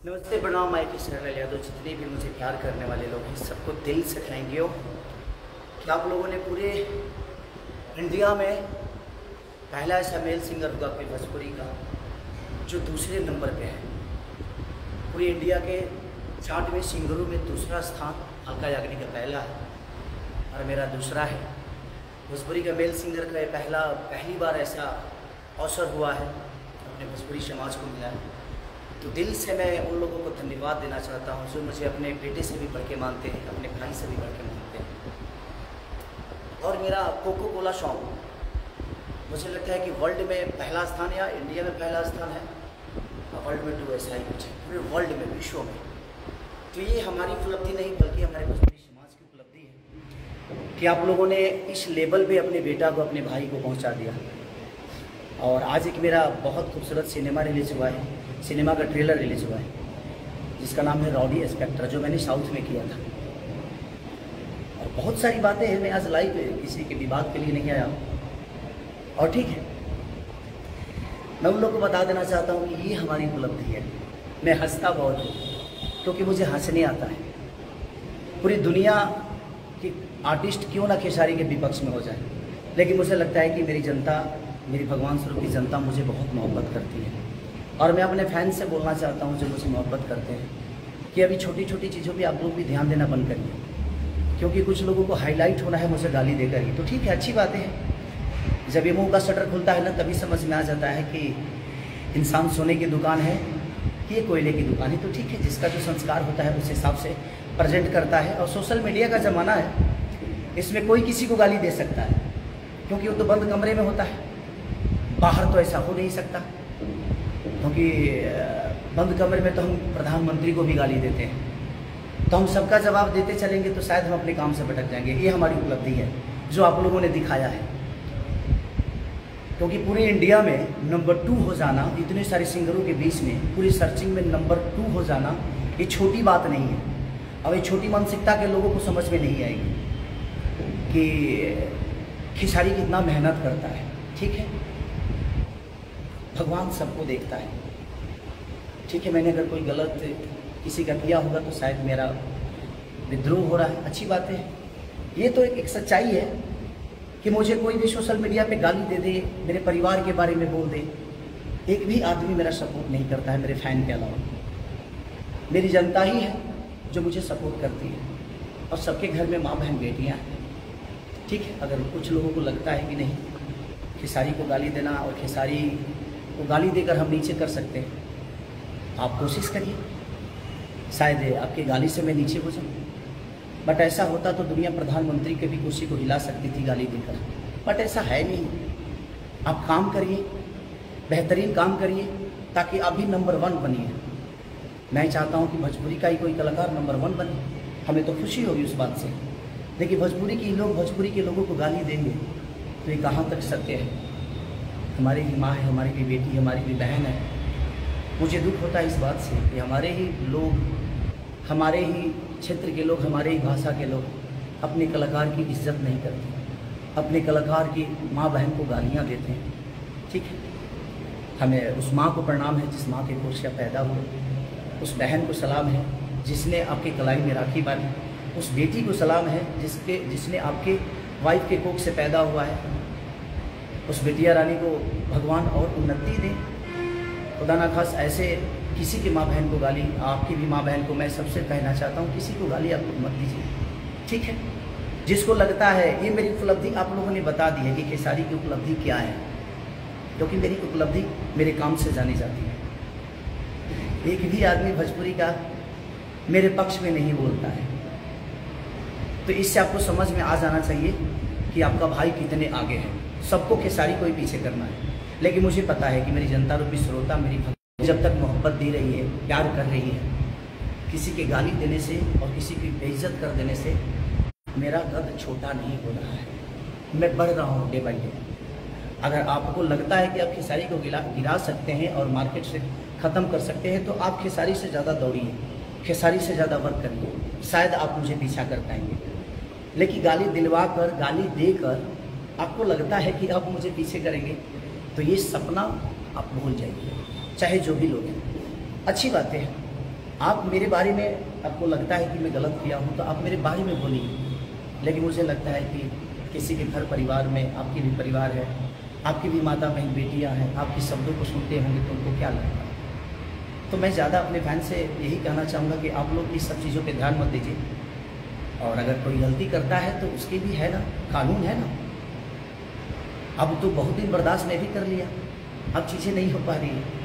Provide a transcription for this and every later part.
नमस्ते, प्रणाम। मैं किशन यादव। जितने भी मुझे प्यार करने वाले लोग हैं सबको दिल से थैंक यू कि आप लोगों ने पूरे इंडिया में पहला ऐसा मेल सिंगर होगा कोई भोजपुरी का जो दूसरे नंबर पे है। पूरी इंडिया के चार्ट में सिंगरों में दूसरा स्थान अलका याग्निक का पहला है और मेरा दूसरा है। भोजपुरी का मेल सिंगर का पहली बार ऐसा अवसर हुआ है, अपने भोजपुरी समाज को मिला है। तो दिल से मैं उन लोगों को धन्यवाद देना चाहता हूँ जो मुझे अपने बेटे से भी बढ़ के मानते हैं, अपने भाई से भी बढ़ के मानते हैं। और मेरा कोको कोला सॉन्ग मुझे लगता है कि वर्ल्ड में पहला स्थान या इंडिया में पहला स्थान है, वर्ल्ड में तो ऐसा ही कुछ है, पूरे वर्ल्ड में, विश्व में। तो ये हमारी उपलब्धि नहीं बल्कि हमारे भोजपुरी समाज की उपलब्धि है कि आप लोगों ने इस लेवल पे अपने बेटा को, अपने भाई को पहुँचा दिया। और आज एक मेरा बहुत खूबसूरत सिनेमा रिलीज हुआ है, सिनेमा का ट्रेलर रिलीज हुआ है जिसका नाम है रॉडी स्पेक्टर, जो मैंने साउथ में किया था। और बहुत सारी बातें हैं, मैं आज लाइव किसी के विवाद के लिए नहीं आया हूँ। और ठीक है, मैं उन लोगों को बता देना चाहता हूँ कि ये हमारी उपलब्धि है। मैं हंसता बहुत हूँ क्योंकि मुझे हंसने आता है। पूरी दुनिया की आर्टिस्ट क्यों ना खेसारी के विपक्ष में हो जाए, लेकिन मुझे लगता है कि मेरी जनता, मेरी भगवान स्वरूप की जनता मुझे बहुत मोहब्बत करती है। और मैं अपने फैंस से बोलना चाहता हूँ जो मुझे मोहब्बत करते हैं कि अभी छोटी छोटी चीज़ों पे आप लोग भी ध्यान देना बंद करिए, क्योंकि कुछ लोगों को हाईलाइट होना है मुझे गाली देकर ही। तो ठीक है, अच्छी बातें हैं। जब ये मुंह का शटर खुलता है ना, तभी समझ में आ जाता है कि इंसान सोने की दुकान है कि ये कोयले की दुकान है। तो ठीक है, जिसका जो संस्कार होता है उस हिसाब से प्रेजेंट करता है। और सोशल मीडिया का ज़माना है, इसमें कोई किसी को गाली दे सकता है क्योंकि वो तो बंद कमरे में होता है। बाहर तो ऐसा हो नहीं सकता, क्योंकि बंद कमरे में तो हम प्रधानमंत्री को भी गाली देते हैं। तो हम सबका जवाब देते चलेंगे तो शायद हम अपने काम से भटक जाएंगे। ये हमारी उपलब्धि है जो आप लोगों ने दिखाया है, क्योंकि पूरे इंडिया में नंबर 2 हो जाना, इतने सारे सिंगरों के बीच में पूरी सर्चिंग में नंबर 2 हो जाना, ये छोटी बात नहीं है। अब ये छोटी मानसिकता के लोगों को समझ में नहीं आएगी कि खेसारी कितना मेहनत करता है। ठीक है, भगवान सबको देखता है। ठीक है, मैंने अगर कोई गलत किसी का किया होगा तो शायद मेरा विद्रोह हो रहा है, अच्छी बात है। ये तो एक सच्चाई है कि मुझे कोई भी सोशल मीडिया पे गाली दे दे, मेरे परिवार के बारे में बोल दे, एक भी आदमी मेरा सपोर्ट नहीं करता है मेरे फैन के अलावा। मेरी जनता ही है जो मुझे सपोर्ट करती है, और सबके घर में माँ बहन बेटियाँ हैं। ठीक है, अगर कुछ लोगों को लगता है कि नहीं, खेसारी को गाली देना और खेसारी को गाली देकर हम नीचे कर सकते हैं, आप कोशिश करिए, शायद आपकी गाली से मैं नीचे हो जाऊँ। बट ऐसा होता तो दुनिया प्रधानमंत्री के भी कुर्सी को हिला सकती थी गाली देकर, बट ऐसा है नहीं। आप काम करिए, बेहतरीन काम करिए, ताकि आप भी नंबर 1 बनिए। मैं चाहता हूँ कि भोजपुरी का ही कोई कलाकार नंबर 1 बने, हमें तो खुशी होगी उस बात से। लेकिन भोजपुरी के लोगों को गाली देंगे तो ये कहाँ तक सत्य है। हमारी भी माँ है, हमारी भी बेटी, हमारी भी बहन है। मुझे दुख होता है इस बात से कि हमारे ही लोग, हमारे ही क्षेत्र के लोग, हमारे ही भाषा के लोग अपने कलाकार की इज्जत नहीं करते, अपने कलाकार की माँ बहन को गालियाँ देते हैं। ठीक है, हमें उस माँ को प्रणाम है जिस माँ के कोख से पैदा हुए, उस बहन को सलाम है जिसने आपके कलाई में राखी बांधी, उस बेटी को सलाम है जिसने आपके वाइफ के कोख से पैदा हुआ है। उस बेटिया रानी को भगवान और उन्नति दे, खुदा ना खास ऐसे किसी की माँ बहन को गाली, आपकी भी माँ बहन को मैं सबसे कहना चाहता हूँ, किसी को गाली आप मत दीजिए। ठीक है, जिसको लगता है ये मेरी उपलब्धि आप लोगों ने बता दी है कि खेसारी की उपलब्धि क्या है, क्योंकि मेरी उपलब्धि मेरे काम से जानी जाती है। एक भी आदमी भोजपुरी का मेरे पक्ष में नहीं बोलता है, तो इससे आपको समझ में आ जाना चाहिए कि आपका भाई कितने आगे है। सबको खेसारी को ही पीछे करना है, लेकिन मुझे पता है कि मेरी जनता रूपी श्रोता मेरी जब तक मोहब्बत दे रही है, प्यार कर रही है, किसी के गाली देने से और किसी की बेइज्जत कर देने से मेरा कद छोटा नहीं हो रहा है, मैं बढ़ रहा हूँ डे बाई डे। अगर आपको लगता है कि आप खेसारी को गिरा सकते हैं और मार्केट से ख़त्म कर सकते हैं, तो आप खेसारी से ज़्यादा दौड़िए, खेसारी से ज़्यादा वर्क करिए, शायद आप मुझे पीछा कर पाएंगे। लेकिन गाली दिलवा कर, गाली देकर आपको लगता है कि आप मुझे पीछे करेंगे, तो ये सपना आप भूल जाइए, चाहे जो भी लोग हैं। अच्छी बातें हैं, आप मेरे बारे में आपको लगता है कि मैं गलत किया हूँ तो आप मेरे बारे में बोलिए, लेकिन मुझे लगता है कि किसी के घर परिवार में आपके भी परिवार है, आपकी भी माता बहन बेटियाँ हैं, आपके शब्दों को सुनते होंगे तो उनको क्या लगता है। तो मैं ज़्यादा अपने फैन से यही कहना चाहूँगा कि आप लोग इस सब चीज़ों पे ध्यान मत दीजिए, और अगर कोई गलती करता है तो उसकी भी है ना, कानून है ना। अब तो बहुत दिन बर्दाश्त मैं भी कर लिया, अब चीज़ें नहीं हो पा रही है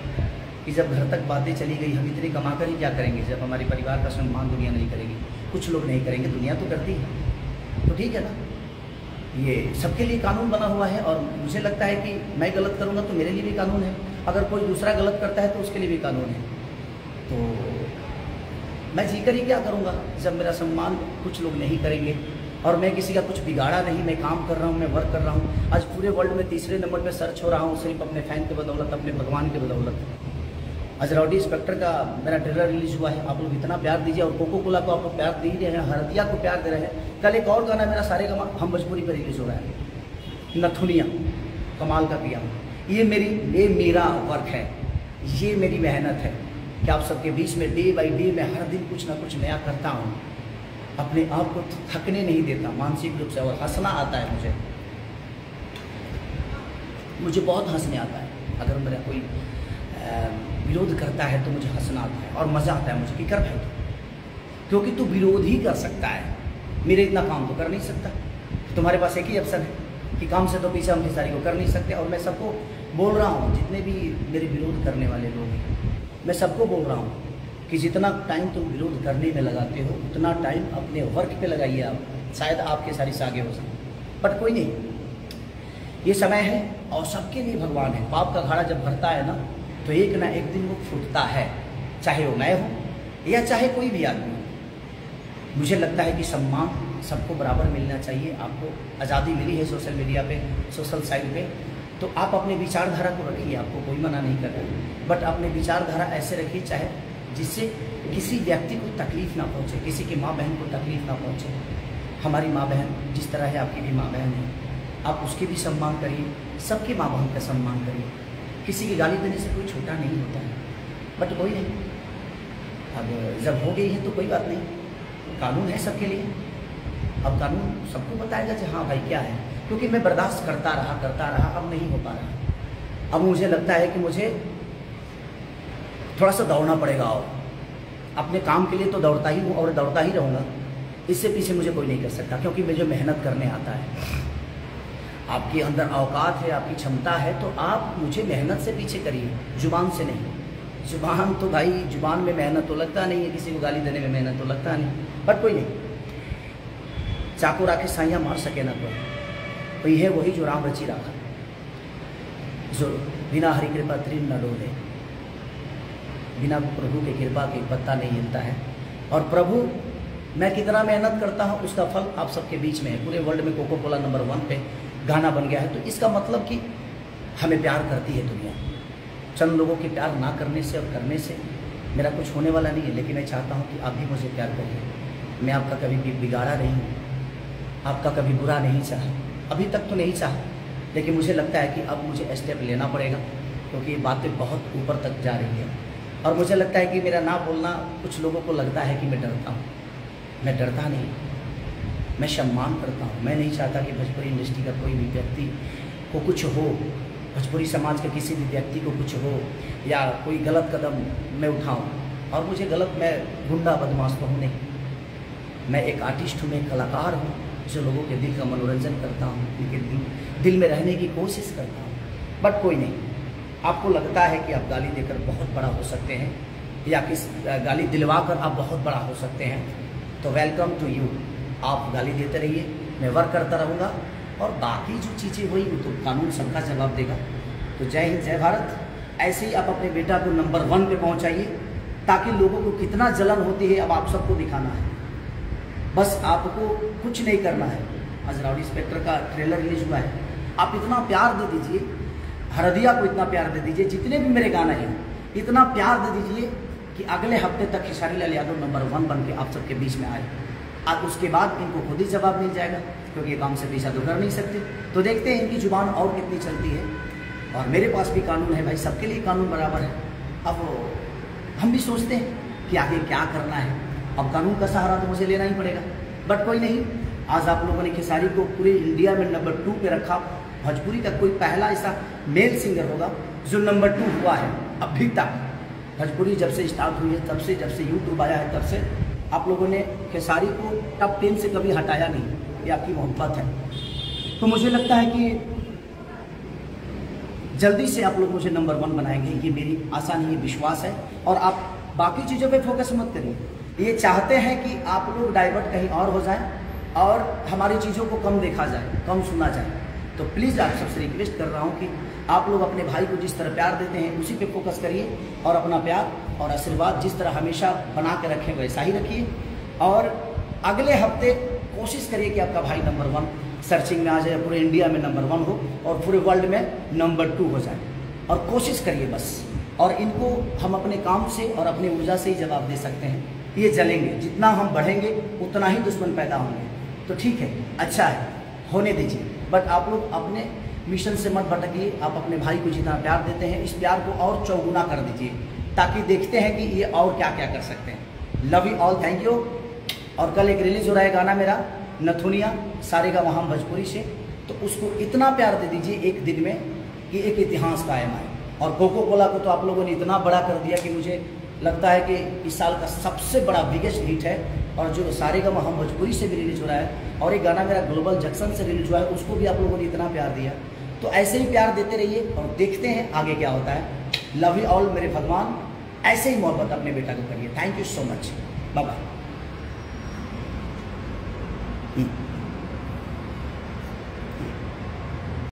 कि जब घर तक बातें चली गई, हम इतने कमा कर ही क्या करेंगे जब हमारे परिवार का सम्मान दुनिया नहीं करेगी। कुछ लोग नहीं करेंगे, दुनिया तो करती है, तो ठीक है ना। ये सबके लिए कानून बना हुआ है, और मुझे लगता है कि मैं गलत करूँगा तो मेरे लिए भी कानून है, अगर कोई दूसरा गलत करता है तो उसके लिए भी कानून है। तो मैं जीकर ही क्या करूँगा जब मेरा सम्मान कुछ लोग नहीं करेंगे, और मैं किसी का कुछ बिगाड़ा नहीं, मैं काम कर रहा हूँ, मैं वर्क कर रहा हूँ। आज पूरे वर्ल्ड में तीसरे नंबर पे सर्च हो रहा हूँ सिर्फ अपने फैन के बदौलत, अपने भगवान के बदौलत। आज राउडी इंस्पेक्टर का मेरा ट्रेलर रिलीज हुआ है, आप लोग इतना प्यार दीजिए, और कोको कोला को आप लोग प्यार दे ही रहे हैं, हरदिया को प्यार दे रहे हैं। कल एक और गाना मेरा सारे गाना हम भोजपुरी पर रिलीज हो रहा है, नथुनिया, कमाल का किया हूँ। ये मेरा वर्क है, ये मेरी मेहनत है कि आप सबके बीच में डे बाई डे मैं हर दिन कुछ ना कुछ नया करता हूँ, अपने आप को थकने नहीं देता मानसिक रूप से, और हंसना आता है मुझे बहुत हंसने आता है। अगर मेरा कोई विरोध करता है तो मुझे हंसना आता है और मज़ा आता है मुझे कि कर भाई, क्योंकि तू विरोध ही कर सकता है, मेरे इतना काम तो कर नहीं सकता। तुम्हारे पास एक ही ऑप्शन है कि काम से तो पीछे हम खिसारी को कर नहीं सकते। और मैं सबको बोल रहा हूँ, जितने भी मेरे विरोध करने वाले लोग हैं, मैं सबको बोल रहा हूँ कि जितना टाइम तुम विरोध करने में लगाते हो उतना टाइम अपने वर्क पे लगाइए आप, शायद आपके सारी सागे हो सकें। बट कोई नहीं, ये समय है और सबके लिए भगवान है। पाप का घड़ा जब भरता है ना तो एक ना एक दिन वो फूटता है, चाहे वो मैं हूँ या चाहे कोई भी आदमी हो। मुझे लगता है कि सम्मान सबको बराबर मिलना चाहिए। आपको आज़ादी मिली है सोशल मीडिया पे, सोशल साइट पे, तो आप अपने विचारधारा को रखिए, आपको कोई मना नहीं कर रहा, बट अपने विचारधारा ऐसे रखिए चाहे जिससे किसी व्यक्ति को तकलीफ ना पहुँचे, किसी की माँ बहन को तकलीफ ना पहुँचे। हमारी माँ बहन जिस तरह है, आपकी भी माँ बहन है, आप उसके भी सम्मान करिए, सबकी माँ बहन का सम्मान करिए। किसी की गाली देने से कोई छोटा नहीं होता है, बट कोई नहीं, अब जब हो गई है तो कोई बात नहीं, कानून है सबके लिए। अब कानून सबको बताएगा कि हाँ भाई क्या है, क्योंकि मैं बर्दाश्त करता रहा, अब नहीं हो पा रहा। अब मुझे लगता है कि मुझे थोड़ा सा दौड़ना पड़ेगा, और अपने काम के लिए तो दौड़ता ही हूँ और दौड़ता ही रहूँगा, इससे पीछे मुझे कोई नहीं कर सकता, क्योंकि मुझे मेहनत करने आता है। आपके अंदर औकात है, आपकी क्षमता है, तो आप मुझे मेहनत से पीछे करिए, जुबान से नहीं। जुबान तो भाई, जुबान में मेहनत तो लगता नहीं है, किसी को गाली देने में मेहनत तो लगता नहीं, बट कोई नहीं, चाकू राखे साइयाँ मार सके ना कोई है वही जो राम रची रखा, जो बिना हरि कृपा तृण न डोले, बिना प्रभु के कृपा के पत्ता नहीं हिलता है। और प्रभु मैं कितना मेहनत करता हूँ उसका फल आप सबके बीच में है। पूरे वर्ल्ड में कोको कोला नंबर 1 पे गाना बन गया है, तो इसका मतलब कि हमें प्यार करती है दुनिया। चंद लोगों के प्यार ना करने से और करने से मेरा कुछ होने वाला नहीं है, लेकिन मैं चाहता हूँ कि आप भी मुझे प्यार करिए। मैं आपका कभी भी बिगाड़ा नहीं हूँ, आपका कभी बुरा नहीं चाहा, अभी तक तो नहीं चाहा, लेकिन मुझे लगता है कि अब मुझे स्टेप लेना पड़ेगा, क्योंकि ये बातें बहुत ऊपर तक जा रही है। और मुझे लगता है कि मेरा ना बोलना कुछ लोगों को लगता है कि मैं डरता हूँ, मैं डरता नहीं, मैं सम्मान करता हूँ। मैं नहीं चाहता कि भोजपुरी इंडस्ट्री का कोई भी व्यक्ति को कुछ हो, भोजपुरी समाज के किसी भी व्यक्ति को कुछ हो या कोई गलत कदम मैं उठाऊँ। और मुझे गलत, मैं गुंडा बदमाश तो हूँ नहीं, मैं एक आर्टिस्ट हूँ, मैं एक कलाकार हूँ जो लोगों के दिल का मनोरंजन करता हूँ, उनके दिल में रहने की कोशिश करता हूँ। बट कोई नहीं, आपको लगता है कि आप गाली देकर बहुत बड़ा हो सकते हैं या किस गाली दिलवा कर आप बहुत बड़ा हो सकते हैं, तो वेलकम टू यू। आप गाली देते रहिए, मैं वर्क करता रहूँगा, और बाकी जो चीज़ें हुई वो तो कानून सबका जवाब देगा। तो जय हिंद, जय भारत। ऐसे ही आप अपने बेटा को नंबर 1 पे पहुँचाइए, ताकि लोगों को कितना जलन होती है अब आप सबको दिखाना है। बस आपको कुछ नहीं करना है। आज राउडी इंस्पेक्टर का ट्रेलर रिलीज हुआ है, आप इतना प्यार दे दीजिए, हरदिया को इतना प्यार दे दीजिए, जितने भी मेरे गाने हैं इतना प्यार दे दीजिए कि अगले हफ्ते तक खेसारी लाल यादव नंबर 1 बन के आप सबके बीच में आए। आज उसके बाद इनको खुद ही जवाब मिल जाएगा, क्योंकि ये काम से पीछा तो कर नहीं सकते। तो देखते हैं इनकी जुबान और कितनी चलती है। और मेरे पास भी कानून है भाई, सबके लिए कानून बराबर है। अब हम भी सोचते हैं कि आगे क्या करना है। अब कानून का सहारा तो मुझे लेना ही पड़ेगा, बट कोई नहीं, आज आप लोगों ने खेसारी को पूरे इंडिया में नंबर 2 पे रखा। भोजपुरी का कोई पहला ऐसा मेल सिंगर होगा जो नंबर 2 हुआ है अभी तक। भोजपुरी जब से स्टार्ट हुई है, तब से जब से यूट्यूब आया है, तब से आप लोगों ने खेसारी को टॉप 10 से कभी हटाया नहीं। ये आपकी मोहब्बत है। तो मुझे लगता है कि जल्दी से आप लोग मुझे नंबर 1 बनाएंगे, ये मेरी आशा नहीं, ये विश्वास है। और आप बाकी चीज़ों पे फोकस मत करिए। ये चाहते हैं कि आप लोग डाइवर्ट कहीं और हो जाए और हमारी चीज़ों को कम देखा जाए, कम सुना जाए। तो प्लीज़ आप सबसे रिक्वेस्ट कर रहा हूँ कि आप लोग अपने भाई को जिस तरह प्यार देते हैं उसी पे फोकस करिए, और अपना प्यार और आशीर्वाद जिस तरह हमेशा बना के रखें वैसा ही रखिए। और अगले हफ्ते कोशिश करिए कि आपका भाई नंबर 1 सर्चिंग में आ जाए, पूरे इंडिया में नंबर 1 हो और पूरे वर्ल्ड में नंबर 2 हो जाए। और कोशिश करिए बस। और इनको हम अपने काम से और अपनी ऊर्जा से ही जवाब दे सकते हैं। ये जलेंगे, जितना हम बढ़ेंगे उतना ही दुश्मन पैदा होंगे। तो ठीक है, अच्छा है, होने दीजिए। बट आप लोग अपने मिशन से मत भटकिए। आप अपने भाई को जितना प्यार देते हैं, इस प्यार को और चौगुना कर दीजिए, ताकि देखते हैं कि ये और क्या क्या कर सकते हैं। Love you all, thank you. और कल एक रिलीज हो रहा है गाना मेरा नथुनिया सारेगामा हम भोजपुरी से, तो उसको इतना प्यार दे दीजिए एक दिन में कि एक इतिहास कायम आए। और कोको कोला को तो आप लोगों ने इतना बड़ा कर दिया कि मुझे लगता है कि इस साल का सबसे बड़ा बिगेस्ट हिट है। और जो सारेगामा हम भोजपुरी से भी रिलीज हो रहा है, और एक गाना मेरा ग्लोबल जंक्शन से रिलीज हुआ है, उसको भी आप लोगों ने इतना प्यार दिया। तो ऐसे ही प्यार देते रहिए और देखते हैं आगे क्या होता है। लव यू ऑल मेरे भगवान, ऐसे ही मोहब्बत अपने बेटा को करिए। Thank you so much, bye bye.